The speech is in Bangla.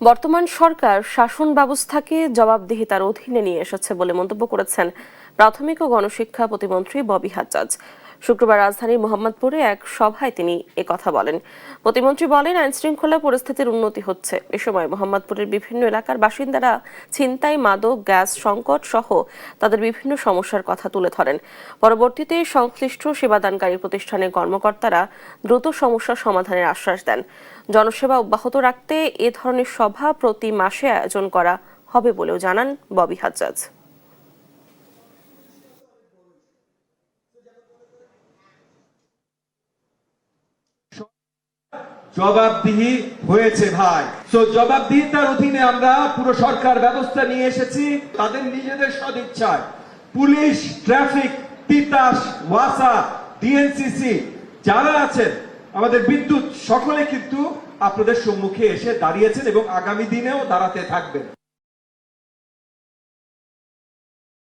বর্তমান সরকার শাসন ব্যবস্থাকে জবাবদিহিতার অধীনে নিয়ে এসেছে বলে মন্তব্য করেছেন প্রাথমিক ও গণশিক্ষা প্রতিমন্ত্রী ববি হাজ্জাজ। শুক্রবার রাজধানীর মোহাম্মদপুরে এক সভায় তিনি একথা বলেন। প্রতিমন্ত্রী বলেন, আইনশৃঙ্খলা পরিস্থিতির উন্নতি হচ্ছে। এ সময় মোহাম্মদপুরের বিভিন্ন এলাকার বাসিন্দারা ছিনতাই, মাদক, গ্যাস সংকট সহ তাদের বিভিন্ন সমস্যার কথা তুলে ধরেন। পরবর্তীতে সংশ্লিষ্ট সেবাদানকারী প্রতিষ্ঠানের কর্মকর্তারা দ্রুত সমস্যা সমাধানের আশ্বাস দেন। জনসেবা অব্যাহত রাখতে এ ধরনের সভা প্রতি মাসে আয়োজন করা হবে বলেও জানান ববি হাজ্জাজ। জবাবদিহি হয়েছে ভাই। তো জবাবদিহিতার অধীনে আমরা পুরো সরকার ব্যবস্থা নিয়ে এসেছি। তাদের নিজেদের সদিচ্ছায় পুলিশ, ট্রাফিক, তিতাস, ওয়াসা, ডিএনসিসি যারা আছেন, আমাদের বিদ্যুৎ, সকলে কিন্তু আপনাদের সম্মুখে এসে দাঁড়িয়েছেন এবং আগামী দিনেও দাঁড়াতে থাকবেন।